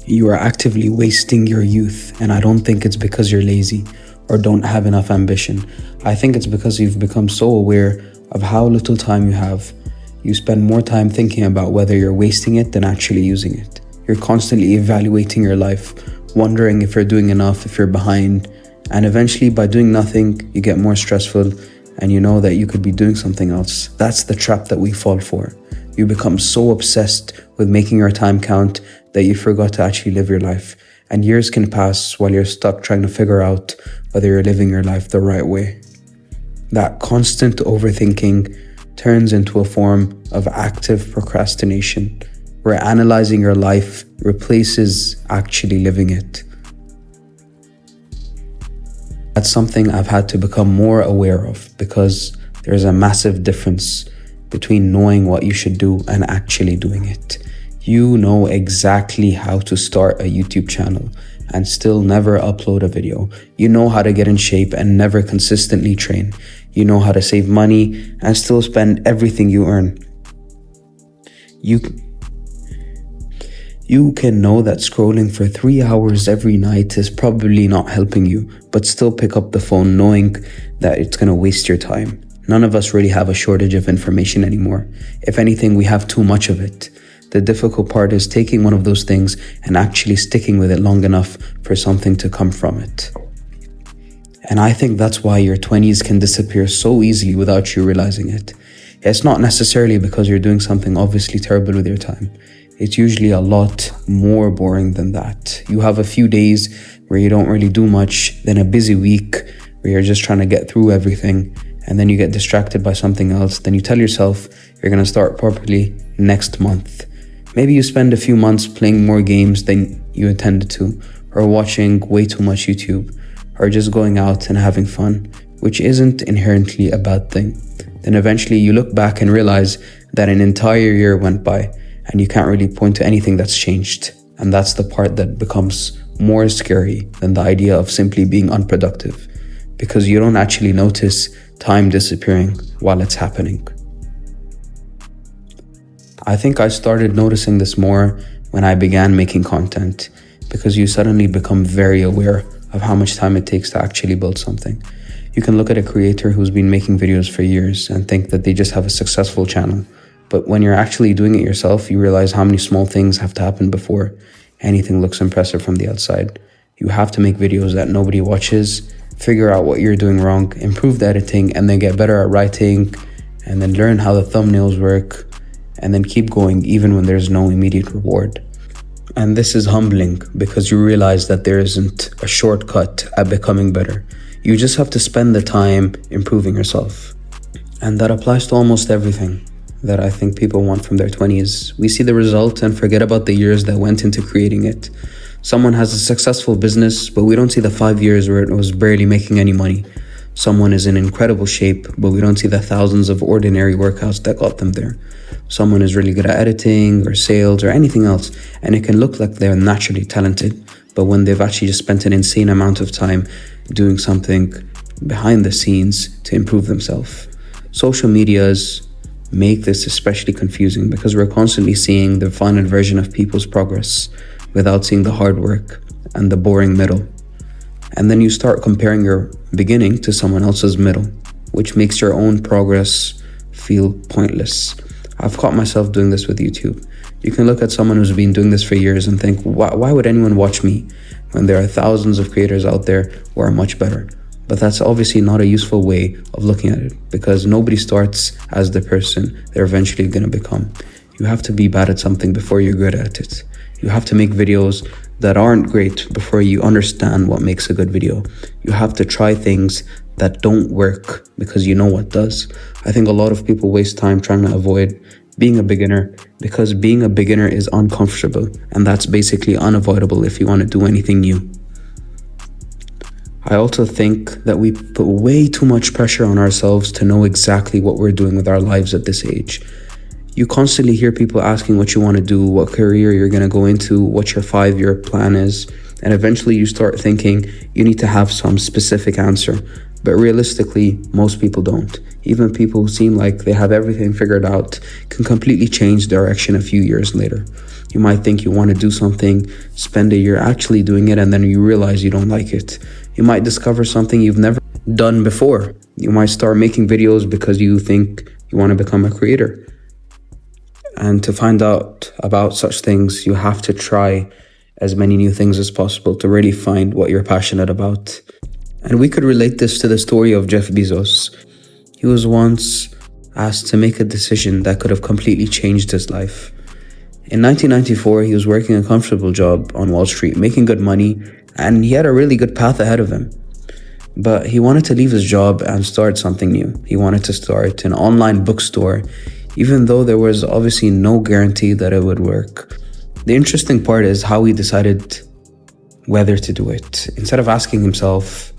You are actively wasting your youth, and I don't think it's because you're lazy or don't have enough ambition. I think it's because you've become so aware of how little time you have. You spend more time thinking about whether you're wasting it than actually using it. You're constantly evaluating your life, wondering if you're doing enough, if you're behind, and eventually by doing nothing, you get more stressful and you know that you could be doing something else. That's the trap that we fall for. You become so obsessed with making your time count that you forgot to actually live your life. And years can pass while you're stuck trying to figure out whether you're living your life the right way. That constant overthinking turns into a form of active procrastination, where analyzing your life replaces actually living it. That's something I've had to become more aware of, because there's a massive difference between knowing what you should do and actually doing it. You know exactly how to start a YouTube channel and still never upload a video. You know how to get in shape and never consistently train. You know how to save money and still spend everything you earn. You can know that scrolling for 3 hours every night is probably not helping you, but still pick up the phone knowing that it's going to waste your time. None of us really have a shortage of information anymore. If anything, we have too much of it. The difficult part is taking one of those things and actually sticking with it long enough for something to come from it. And I think that's why your 20s can disappear so easily without you realizing it. It's not necessarily because you're doing something obviously terrible with your time. It's usually a lot more boring than that. You have a few days where you don't really do much, then a busy week where you're just trying to get through everything, and then you get distracted by something else. Then you tell yourself you're going to start properly next month. Maybe you spend a few months playing more games than you intended to, or watching way too much YouTube, or just going out and having fun, which isn't inherently a bad thing. Then eventually you look back and realize that an entire year went by and you can't really point to anything that's changed. And that's the part that becomes more scary than the idea of simply being unproductive, because you don't actually notice time disappearing while it's happening. I think I started noticing this more when I began making content, because you suddenly become very aware of how much time it takes to actually build something. You can look at a creator who's been making videos for years and think that they just have a successful channel. But when you're actually doing it yourself, you realize how many small things have to happen before anything looks impressive from the outside. You have to make videos that nobody watches, figure out what you're doing wrong, improve the editing, and then get better at writing, and then learn how the thumbnails work, and then keep going even when there's no immediate reward. And this is humbling, because you realize that there isn't a shortcut at becoming better. You just have to spend the time improving yourself. And that applies to almost everything that I think people want from their 20s. We see the result and forget about the years that went into creating it. Someone has a successful business, but we don't see the 5 years where it was barely making any money. Someone is in incredible shape, but we don't see the thousands of ordinary workouts that got them there. Someone is really good at editing or sales or anything else, and it can look like they're naturally talented, but when they've actually just spent an insane amount of time doing something behind the scenes to improve themselves. Social medias make this especially confusing, because we're constantly seeing the final version of people's progress without seeing the hard work and the boring middle. And then you start comparing your beginning to someone else's middle, which makes your own progress feel pointless. I've caught myself doing this with YouTube. You can look at someone who's been doing this for years and think, why would anyone watch me when there are thousands of creators out there who are much better? But that's obviously not a useful way of looking at it, because nobody starts as the person they're eventually going to become. You have to be bad at something before you're good at it. You have to make videos that aren't great before you understand what makes a good video. You have to try things that don't work because you know what does. I think a lot of people waste time trying to avoid being a beginner, because being a beginner is uncomfortable, and that's basically unavoidable if you want to do anything new. I also think that we put way too much pressure on ourselves to know exactly what we're doing with our lives at this age. You constantly hear people asking what you want to do, what career you're going to go into, what your 5-year plan is, and eventually you start thinking you need to have some specific answer. But realistically, most people don't. Even people who seem like they have everything figured out can completely change direction a few years later. You might think you want to do something, spend a year actually doing it, and then you realize you don't like it. You might discover something you've never done before. You might start making videos because you think you want to become a creator. And to find out about such things, you have to try as many new things as possible to really find what you're passionate about. And we could relate this to the story of Jeff Bezos. He was once asked to make a decision that could have completely changed his life. In 1994, he was working a comfortable job on Wall Street, making good money, and he had a really good path ahead of him. But he wanted to leave his job and start something new. He wanted to start an online bookstore, even though there was obviously no guarantee that it would work. The interesting part is how he decided whether to do it. Instead of asking himself,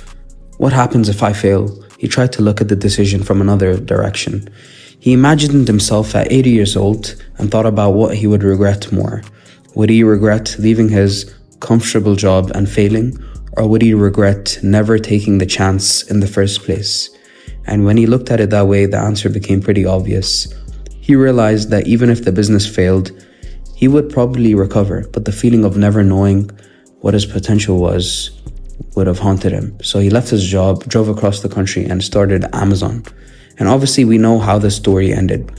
what happens if I fail? He tried to look at the decision from another direction. He imagined himself at 80 years old and thought about what he would regret more. Would he regret leaving his comfortable job and failing? Or would he regret never taking the chance in the first place? And when he looked at it that way, the answer became pretty obvious. He realized that even if the business failed, he would probably recover, but the feeling of never knowing what his potential was would have haunted him. So he left his job, drove across the country, and started Amazon. And obviously we know how the story ended,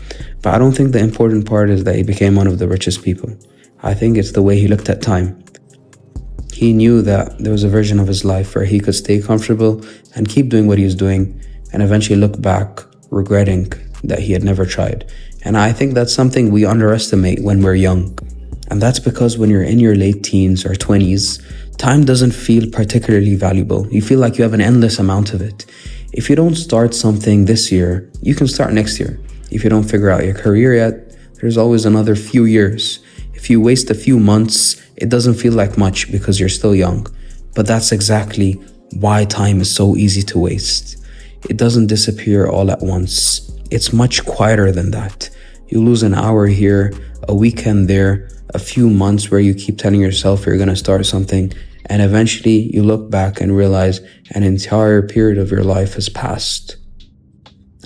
but I don't think the important part is that he became one of the richest people. I think it's the way he looked at time. He knew that there was a version of his life where he could stay comfortable and keep doing what he was doing and eventually look back regretting that he had never tried. And I think that's something we underestimate when we're young. And that's because when you're in your late teens or 20s, time doesn't feel particularly valuable. You feel like you have an endless amount of it. If you don't start something this year, you can start next year. If you don't figure out your career yet, there's always another few years. If you waste a few months, it doesn't feel like much because you're still young. But that's exactly why time is so easy to waste. It doesn't disappear all at once. It's much quieter than that. You lose an hour here, a weekend there, a few months where you keep telling yourself you're going to start something, and eventually you look back and realize an entire period of your life has passed.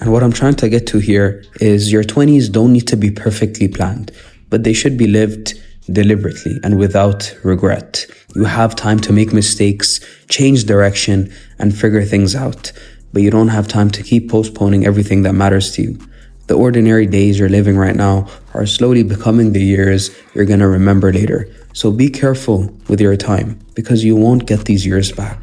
And what I'm trying to get to here is your 20s don't need to be perfectly planned, but they should be lived deliberately and without regret. You have time to make mistakes, change direction, and figure things out, but you don't have time to keep postponing everything that matters to you. The ordinary days you're living right now are slowly becoming the years you're going to remember later. So be careful with your time because you won't get these years back.